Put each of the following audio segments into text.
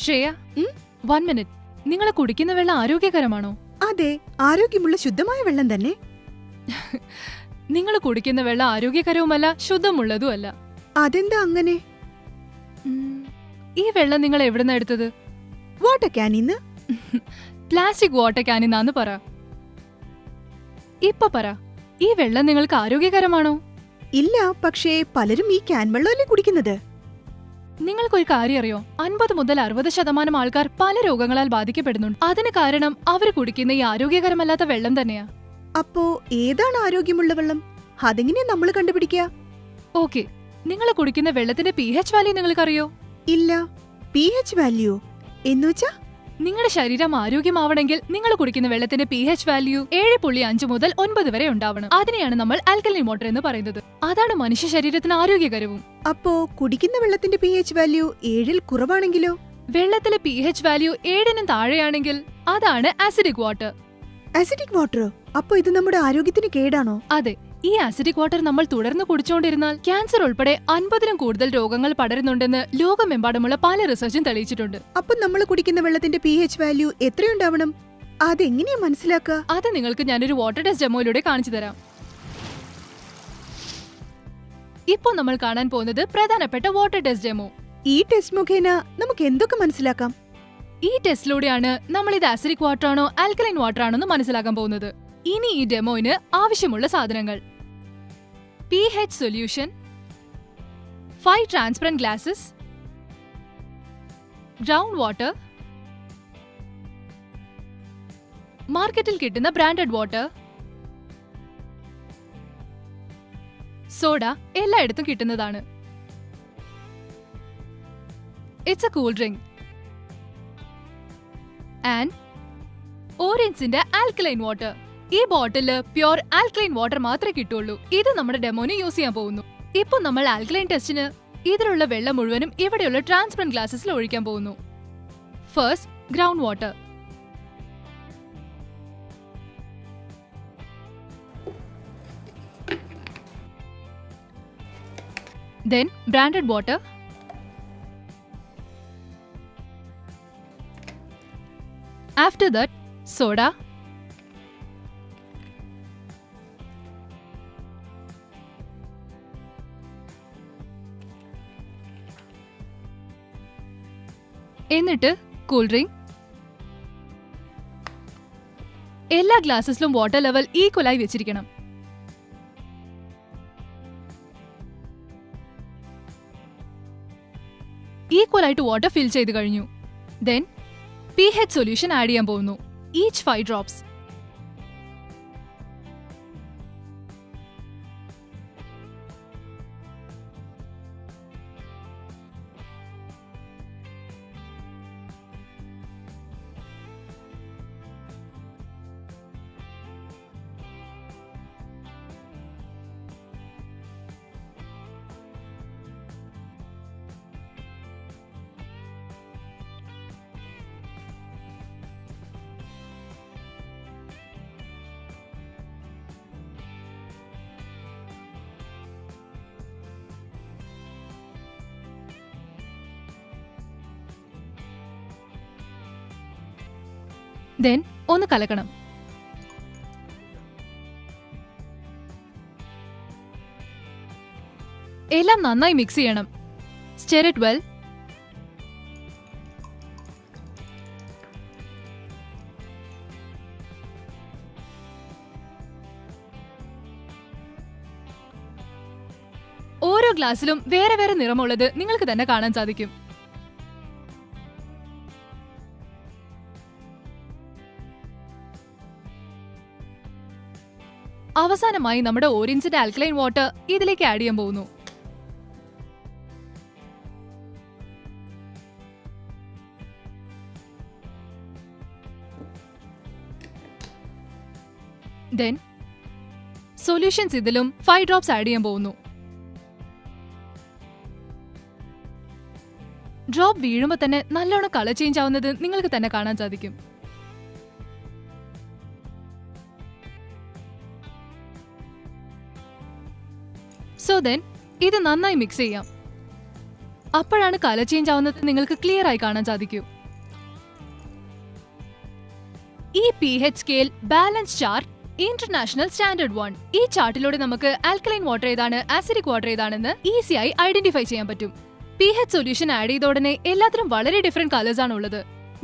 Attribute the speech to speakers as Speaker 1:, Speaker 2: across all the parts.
Speaker 1: Shreya, 1 minute. നിങ്ങൾ കുടിക്കുന്ന വെള്ളം ആരോഗ്യകരമാണോ?
Speaker 2: അതെ, ആരോഗ്യമുള്ള ശുദ്ധമായ വെള്ളം തന്നെ.
Speaker 1: നിങ്ങൾ കുടിക്കുന്ന വെള്ളം ആരോഗ്യകരവുമല്ല ശുദ്ധമുള്ളതുമല്ല.
Speaker 2: അതെന്താ അങ്ങനെ?
Speaker 1: ഈ വെള്ളം നിങ്ങൾ എവിടുന്ന എടുത്തത്?
Speaker 2: വാട്ടർ ക്യാനിന്ന്.
Speaker 1: പ്ലാസ്റ്റിക് വാട്ടർ ക്യാനിന്നാന്ന് പറ. ഇപ്പൊ പറ, ഈ വെള്ളം നിങ്ങൾക്ക് ആരോഗ്യകരമാണോ?
Speaker 2: ഇല്ല, പക്ഷേ പലരും ഈ ക്യാൻ വെള്ളമല്ലേ കുടിക്കുന്നത്.
Speaker 1: നിങ്ങൾക്കൊരു കാര്യം അറിയോ? 50 മുതൽ 60% ആൾക്കാർ പല രോഗങ്ങളാൽ ബാധിക്കപ്പെടുന്നുണ്ട്. അതിന് കാരണം അവർ കുടിക്കുന്ന ഈ ആരോഗ്യകരമല്ലാത്ത വെള്ളം തന്നെയാ.
Speaker 2: അപ്പോ ഏതാണ് ആരോഗ്യമുള്ള വെള്ളം? അതെങ്ങനെയാ നമ്മൾ കണ്ടുപിടിക്കുക?
Speaker 1: ഓക്കെ, നിങ്ങൾ കുടിക്കുന്ന വെള്ളത്തിന്റെ pH വാല്യൂ നിങ്ങൾക്കറിയോ?
Speaker 2: ഇല്ല. pH വാല്യൂ എന്നുവെച്ചാ?
Speaker 1: നിങ്ങളുടെ ശരീരം ആരോഗ്യമാവണമെങ്കിൽ നിങ്ങൾ കുടിക്കുന്ന വെള്ളത്തിന്റെ pH വാല്യൂ 7.5 മുതൽ 9 വരെ ഉണ്ടാവണം. അതിനെയാണ് നമ്മൾ ആൽക്കലൈൻ വാട്ടർ എന്ന് പറയുന്നത്. അതാണ് മനുഷ്യ ശരീരത്തിന് ആരോഗ്യകരവും.
Speaker 2: അപ്പോ കുടിക്കുന്ന വെള്ളത്തിന്റെ pH വാല്യൂ 7-ൽ കുറവാണെങ്കിലോ?
Speaker 1: വെള്ളത്തിലെ pH വാല്യൂ 7-നും താഴെയാണെങ്കിൽ അതാണ് ആസിഡിക് വാട്ടർ.
Speaker 2: ആസിഡിക് വാട്ടറോ? അപ്പോ ഇത് നമ്മുടെ ആരോഗ്യത്തിന് കേടാണോ?
Speaker 1: അതെ, ഈ ആസിഡിക് വാട്ടർ നമ്മൾ തുടർന്ന് കുടിച്ചുകൊണ്ടിരുന്നാൽ ക്യാൻസർ ഉൾപ്പെടെ 50-ലും കൂടുതൽ രോഗങ്ങൾ പടരുന്നുണ്ടെന്ന് ലോകമെമ്പാടുമുള്ള പല റിസർച്ചും തെളിയിച്ചിട്ടുണ്ട്.
Speaker 2: അപ്പൊ നമ്മൾ കുടിക്കുന്ന വെള്ളത്തിന്റെ pH വാല്യൂ എത്രയുണ്ടാവണം? അതെങ്ങനെയാ മനസ്സിലാക്കുക?
Speaker 1: അത് നിങ്ങൾക്ക് ഞാനൊരു വാട്ടർ ടെസ്റ്റ് ഡെമോയിലൂടെ കാണിച്ചു തരാം. ഇപ്പോൾ നമ്മൾ കാണാൻ പോകുന്നത് പ്രധാനപ്പെട്ട വാട്ടർ ടെസ്റ്റ് ഡെമോ.
Speaker 2: ഈ ടെസ്റ്റ് മുഖേന നമുക്ക് എന്തൊക്കെ മനസ്സിലാക്കാം?
Speaker 1: ഈ ടെസ്റ്റിലൂടെയാണ് നമ്മൾ ഇത് ആസിഡിക് വാട്ടർ ആണോ ആൽക്കലൈൻ വാട്ടർ ആണോ എന്ന് മനസ്സിലാക്കാൻ പോകുന്നത്. ഇനി ഈ ഡെമോയിന് ആവശ്യമുള്ള സാധനങ്ങൾ: pH solution, 5 transparent glasses, ground water, മാർക്കറ്റിൽ കിട്ടുന്ന ബ്രാൻഡഡ് വാട്ടർ, സോഡ എല്ലായിടത്തും കിട്ടുന്നതാണ്. It's a cool drink and ഓറഞ്ചിന്റെ ആൽക്കലൈൻ വാട്ടർ. ഈ ബോട്ടില് പ്യോർ ആൽക്കലൈൻ വാട്ടർ മാത്രമേ കിട്ടുള്ളൂ. ഇത് നമ്മുടെ ഡെമോന് യൂസ് ചെയ്യാൻ പോകുന്നു. ഇപ്പൊ നമ്മൾ ആൽക്കലൈൻ ടെസ്റ്റിന് ഇതിലുള്ള വെള്ളം മുഴുവനും ഇവിടെയുള്ള ട്രാൻസ്പെറന്റ് ഗ്ലാസസിൽ ഒഴിക്കാൻ പോകുന്നു. First ground water, then branded water, after that soda, എന്നിട്ട് കൂൾ ഡ്രിങ്ക്. എല്ലാ ഗ്ലാസസിലും വാട്ടർ ലെവൽ ഈക്വലായി വെച്ചിരിക്കണം. ഈക്വൽ ആയിട്ട് വാട്ടർ ഫിൽ ചെയ്ത് കഴിഞ്ഞു. ദെൻ pH സൊല്യൂഷൻ ആഡ് ചെയ്യാൻ പോകുന്നു. Each 5 drops. ദെൻ ഒന്ന് കലക്കണം. എല്ലാം നന്നായി മിക്സ് ചെയ്യണം. Stir it well. ഓരോ ഗ്ലാസ്സിലും വേറെ വേറെ നിറമുള്ളത് നിങ്ങൾക്ക് തന്നെ കാണാൻ സാധിക്കും. അവസാനമായി നമ്മുടെ ഓറഞ്ചിന്റെ ആൽക്കലൈൻ വാട്ടർ ഇതിലേക്ക് ആഡ് ചെയ്യാൻ പോകുന്നു. ദെൻ സൊല്യൂഷൻസ് ഇതിലും 5 ഡ്രോപ്സ് ആഡ് ചെയ്യാൻ പോകുന്നു. ഡ്രോപ്പ് വീഴുമ്പോൾ തന്നെ നല്ലോണം കളർ ചേഞ്ച് ആവുന്നത് നിങ്ങൾക്ക് തന്നെ കാണാൻ സാധിക്കും. സോ ദെൻ ഇത് നന്നായി മിക്സ് ചെയ്യാം. അപ്പോഴാണ് കളർ ചേഞ്ച് ആവുന്നത് നിങ്ങൾക്ക് ക്ലിയർ ആയി കാണാൻ സാധിക്കൂ. ഈ pH scale balance chart international standard 1. ഈ ചാർട്ടിലൂടെ നമുക്ക് ആൽക്കലൈൻ വാട്ടർ ഏതാണ് ആസിഡിക് വാട്ടർ ഏതാണെന്ന് ഈസിയായി ഐഡന്റിഫൈ ചെയ്യാൻ പറ്റും. pH സൊല്യൂഷൻ ആഡ് ചെയ്ത ഉടനെ എല്ലാത്തിനും വളരെ ഡിഫറെന്റ് കളേഴ്സ് ആണ് ഉള്ളത്.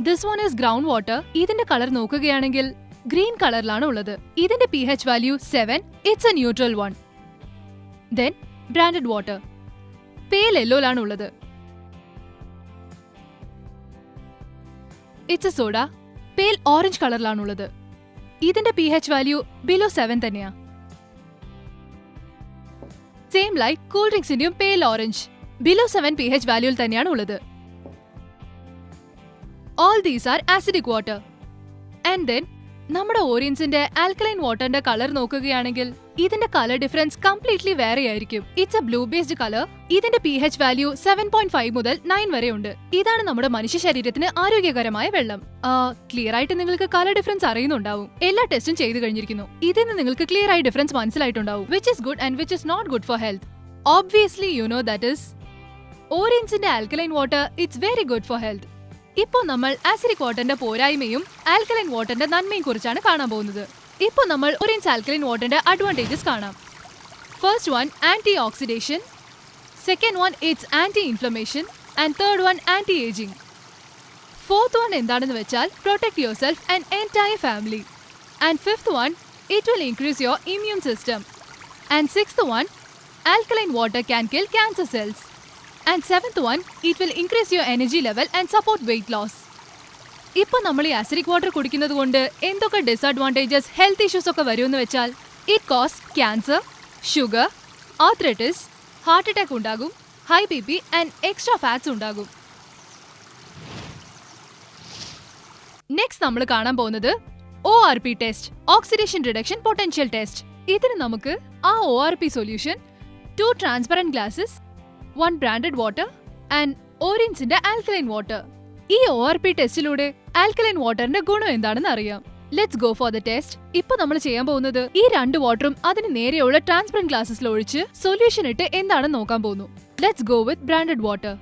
Speaker 1: This one is ground water. ഇതിന്റെ കളർ നോക്കുകയാണെങ്കിൽ ഗ്രീൻ കളറിലാണ് ഉള്ളത്. ഇതിന്റെ pH value 7. It's a neutral one. Then branded water pale യെല്ലോയിലാണ് ഉള്ളത്. It's a soda. Pale orange കളറിലാണുള്ളത്. ഇതിന്റെ pH വാല്യൂ ബിലോ 7 തന്നെയാ. സെയിം ലൈക്ക് കൂൾ ഡ്രിങ്ക്സിന്റെയും പേൽ ഓറഞ്ച് ബിലോ 7 pH വാല്യൂയിൽ തന്നെയാണ് ഉള്ളത്. All these are acidic water. And then നമ്മുടെ ഓറിയൻസിന്റെ ആൽക്കലൈൻ വാട്ടറിന്റെ കളർ നോക്കുകയാണെങ്കിൽ ഇതിന്റെ കളർ ഡിഫറൻസ് കംപ്ലീറ്റ്ലി വേറെ ആയിരിക്കും. It's A blue based colour. ഇതിന്റെ pH വാല്യൂ 7.5 മുതൽ 9 വരെ ഉണ്ട്. ഇതാണ് നമ്മുടെ മനുഷ്യ ശരീരത്തിന് ആരോഗ്യകരമായ വെള്ളം. ക്ലിയർ ആയിട്ട് നിങ്ങൾക്ക് കളർ ഡിഫറൻസ് അറിയുന്നുണ്ടാവും. എല്ലാ ടെസ്റ്റും ചെയ്തു കഴിഞ്ഞിരിക്കുന്നു. ഇതിൽ നിന്ന് നിങ്ങൾക്ക് ക്ലിയർ ആയി ഡിഫറൻസ് മനസ്സിലായിട്ടുണ്ടാവും. Which is good and which is not good for health. Obviously you know that is ഓറിയൻസിന്റെ alkaline water it's very good for health. ഇപ്പോൾ നമ്മൾ ആസിഡിക് വാട്ടറിന്റെ പോരായ്മയും ആൽക്കലൈൻ വാട്ടറിന്റെ നന്മയും കുറിച്ചാണ് കാണാൻ പോകുന്നത്. ഇപ്പോൾ നമ്മൾ ഓറിയൻസ് ആൽക്കലൈൻ വാട്ടറിന്റെ അഡ്വാൻറ്റേജസ് കാണാം. First one anti oxidation, second one it's anti inflammation and third one anti ageing. Fourth one എന്താണെന്ന് വെച്ചാൽ protect yourself and entire family. And fifth one it will increase your immune system. And sixth one alkaline water can kill cancer cells. And seventh one, it will increase your energy level and support weight loss. ഇപ്പോൾ നമ്മൾ ഈ acidic water കുടിക്കുന്നത് കൊണ്ട് എന്തൊക്കെ disadvantages health issues ഒക്കെ വരുമെന്ന് വെച്ചാൽ it cause cancer, sugar, arthritis, heart attack ഉണ്ടാകും, high BP and extra fats ഉണ്ടാകും. നെക്സ്റ്റ് നമ്മൾ കാണാൻ പോകുന്നത് ORP test, oxidation reduction potential test. ഇതിന് നമുക്ക് ആ ORP solution 2 transparent glasses, 1 branded water and ഓറിയൻസിന്റെ ആൽക്കലൈൻ വാട്ടർ. ഈ ORP ടെസ്റ്റിലൂടെ ആൽക്കലൈൻ വാട്ടറിന്റെ ഗുണം എന്താണെന്ന് അറിയാം. Let's go for the test. ഇപ്പൊ നമ്മൾ ചെയ്യാൻ പോകുന്നത് ഈ 2 വാട്ടറും അതിന് നേരെയുള്ള ട്രാൻസ്പെറന്റ് ഗ്ലാസസിൽ ഒഴിച്ച് സൊല്യൂഷൻ ഇട്ട് എന്താണെന്ന് നോക്കാൻ പോകുന്നു. Let's go with branded water.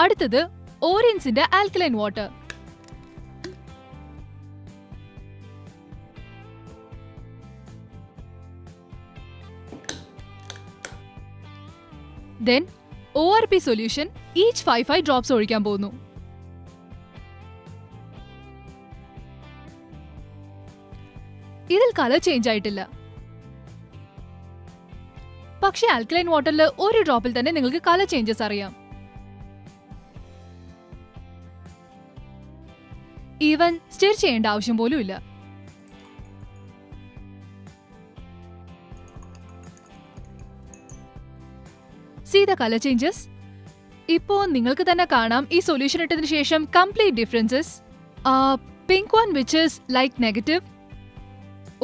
Speaker 1: അടുത്തത് ഓറിയൻസിന്റെ alkaline water. Then ORP solution each 5 drops ഒഴിക്കാൻ പോകുന്നു. ഇതിൽ കളർ ചേഞ്ച് ആയിട്ടില്ല. പക്ഷേ ആൽക്കലൈൻ വാട്ടറിൽ ഒരു ഡ്രോപ്പിൽ തന്നെ നിങ്ങൾക്ക് കളർ ചേഞ്ചസ് അറിയാം. ഈവൻ സ്റ്റിർ ചെയ്യേണ്ട ആവശ്യം പോലും ഇല്ല. See the color changes. ഇപ്പോൾ നിങ്ങൾക്ക് തന്നെ കാണാം ഈ സൊല്യൂഷൻ ഇട്ടതിന് ശേഷം complete differences. Pink one which is like negative,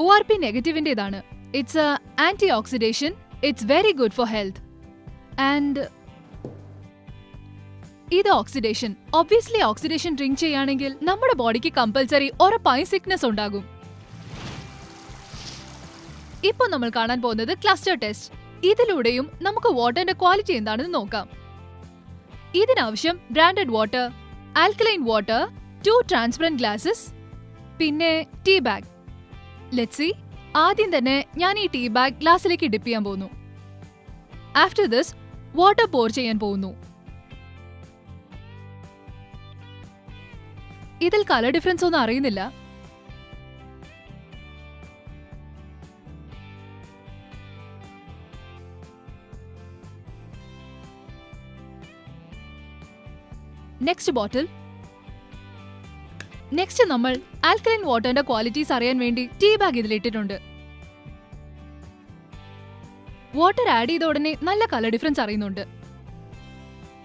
Speaker 1: ORP നെഗറ്റീവിന്റെ ഇതാണ്. It's anti oxidation, it's very good for health. And ഇത് ഓക്സിഡേഷൻ. ഒബ്വിയസ്ലി ഓക്സിഡേഷൻ ഡ്രിങ്ക് ചെയ്യുകയാണെങ്കിൽ നമ്മുടെ ബോഡിക്ക് കമ്പൽസറി ഉറപ്പായും സിക്നസ് ഉണ്ടാകും. ഇപ്പോൾ നമ്മൾ കാണാൻ പോകുന്നത് ക്ലസ്റ്റർ ടെസ്റ്റ്. ഇതിലൂടെയും നമുക്ക് വാട്ടറിന്റെ ക്വാളിറ്റി എന്താണെന്ന് നോക്കാം. ഇതിനാവശ്യം branded water, alkaline water, 2 transparent glasses, പിന്നെ ടീ ബാഗ്. Let's see. ആദ്യം തന്നെ ഞാൻ ഈ ടീ ബാഗ് ഗ്ലാസ്സിലേക്ക് ഡിപ്പ് ചെയ്യാൻ പോകുന്നു. ആഫ്റ്റർ ദിസ് വാട്ടർ പോർ ചെയ്യാൻ പോകുന്നു. ഇതിൽ കളർ ഡിഫറൻസ് ഒന്നും അറിയുന്നില്ല. നെക്സ്റ്റ് ബോട്ടിൽ. നെക്സ്റ്റ് നമ്മൾ ആൽക്കലൈൻ വാട്ടറിന്റെ ക്വാളിറ്റീസ് അറിയാൻ വേണ്ടി ടീ ബാഗ് ഇതിലിട്ടിട്ടുണ്ട്. വാട്ടർ ആഡ് ചെയ്ത ഉടനെ നല്ല കളർ ഡിഫറൻസ് അറിയുന്നുണ്ട്.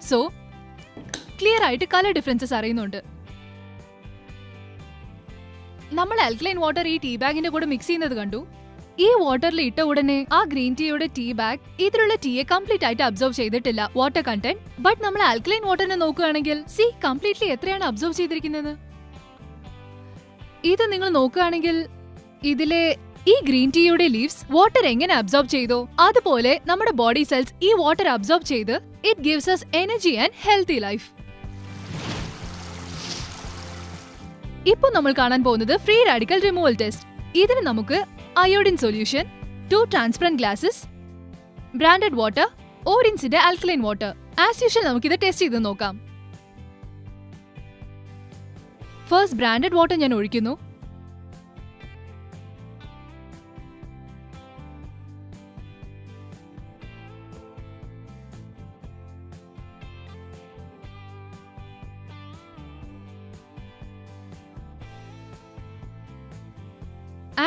Speaker 1: സോ ക്ലിയർ ആയിട്ട് കളർ ഡിഫറൻസസ് അറിയുന്നുണ്ട്. നമ്മൾ ആൽക്കലൈൻ വാട്ടർ ഈ ടീ ബാഗിന്റെ കൂടെ മിക്സ് ചെയ്യുന്നത് കണ്ടു. ഈ വാട്ടറിൽ ഇട്ട ഉടനെ ആ ഗ്രീൻ ടീയുടെ ടീ ബാഗ് ഇതിലുള്ള ടീയെ കംപ്ലീറ്റ് ആയിട്ട് അബ്സോർവ് ചെയ്തിട്ടില്ല വാട്ടർ കണ്ടന്റ്. ബട്ട് നമ്മൾ ആൽക്കലൈൻ വാട്ടറിനെ നോക്കുകയാണെങ്കിൽ സി കംപ്ലീറ്റ്ലി എത്രയാണ് അബ്സോർവ് ചെയ്തിരിക്കുന്നത്. ഇത് നിങ്ങൾ നോക്കുകയാണെങ്കിൽ ഇതിലെ ഈ ഗ്രീൻ ടീയുടെ ലീവ്സ് വാട്ടർ എങ്ങനെ അബ്സോർബ് ചെയ്തോ അതുപോലെ നമ്മുടെ ബോഡി സെൽസ് ഈ വാട്ടർ അബ്സോർബ് ചെയ്ത് it gives us energy and healthy life. ഇപ്പോൾ നമ്മൾ കാണാൻ പോകുന്നത് ഫ്രീ റാഡിക്കൽ റിമൂവൽ ടെസ്റ്റ്. ഇതിന് നമുക്ക് iodine solution, 2 transparent glasses, branded water, ഓറിൻസിന്റെ ആൽക്കലൈൻ വാട്ടർ. ആസ് യൂഷ്വൽ നമുക്കിത് ടെസ്റ്റ് ചെയ്ത് നോക്കാം. ഫസ്റ്റ് ബ്രാൻഡഡ് വാട്ടർ ഞാൻ ഒഴിക്കുന്നു.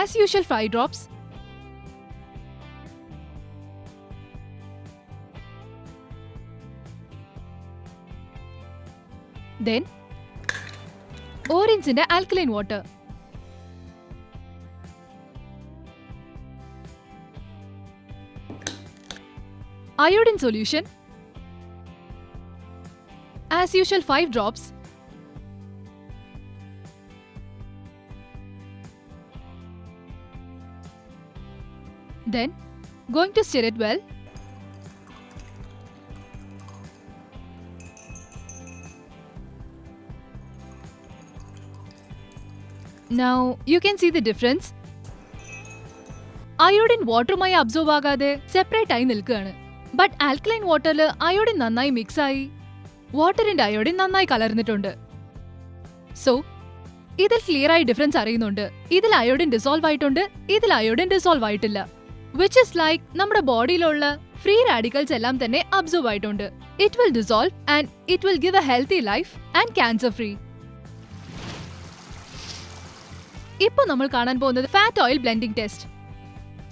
Speaker 1: As usual, 5 drops. Then, Orin's alkaline water. Iodine solution. As usual, 5 drops. Then, going to stir it well. Now, you can see the difference. Iodine വാട്ടറുമായി absorb ആകാതെ separate ആയി നിൽക്കുകയാണ്. But alkaline വാട്ടറിൽ iodine നന്നായി mix ആയി വാട്ടറിന്റെ iodine നന്നായി കലർന്നിട്ടുണ്ട്. സോ ഇതിൽ ക്ലിയർ ആയി ഡിഫറൻസ് അറിയുന്നുണ്ട്. ഇതിൽ അയോഡിൻ ഡിസോൾവ് ആയിട്ടുണ്ട്, ഇതിൽ അയോഡിൻ ഡിസോൾവ് ആയിട്ടില്ല. വിച്ച് ഇസ് ലൈക്ക് നമ്മുടെ ബോഡിയിലുള്ള ഫ്രീ റാഡിക്കൽസ് എല്ലാം തന്നെ അബ്സോർബ് ആയിട്ടുണ്ട്. It will dissolve and it will give a healthy life and cancer free. ഇപ്പോൾ നമ്മൾ കാണാൻ പോകുന്നത് fat oil blending test.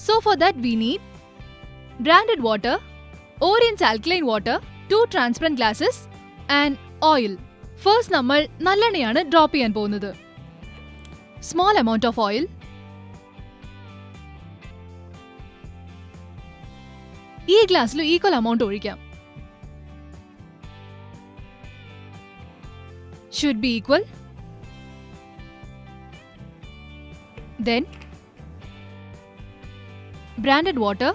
Speaker 1: So for that we need branded water, ഓറിയൻസ് alkaline water, 2 transparent glasses and oil. First നമ്മൾ നല്ലെണ്ണയാണ് drop ചെയ്യാൻ പോകുന്നത്. Small amount of oil. ഈ ഗ്ലാസ്സിൽ equal amount ഒഴിക്കാം. Should be equal. Then, branded water,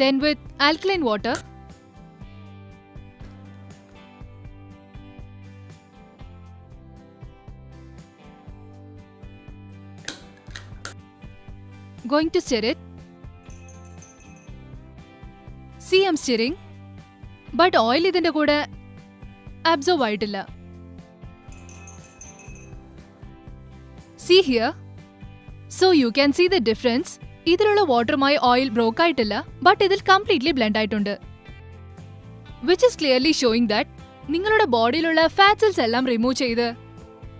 Speaker 1: then with alkaline water, going to stir it. See, I'm stirring. But oil ഇതിന്റെ കൂടെ absorb ആയിട്ടില്ല. See here. So you can see the difference. ഇതിലുള്ള വാട്ടറുമായി oil broke ആയിട്ടില്ല, but ഇതിൽ completely blend ആയിട്ടുണ്ട്. Which is clearly showing that നിങ്ങളുടെ ബോഡിയിലുള്ള ഫാറ്റ് സെൽസ് എല്ലാം റിമൂവ് ചെയ്ത്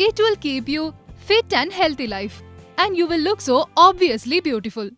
Speaker 1: it will keep you fit and healthy life and you will look so obviously beautiful.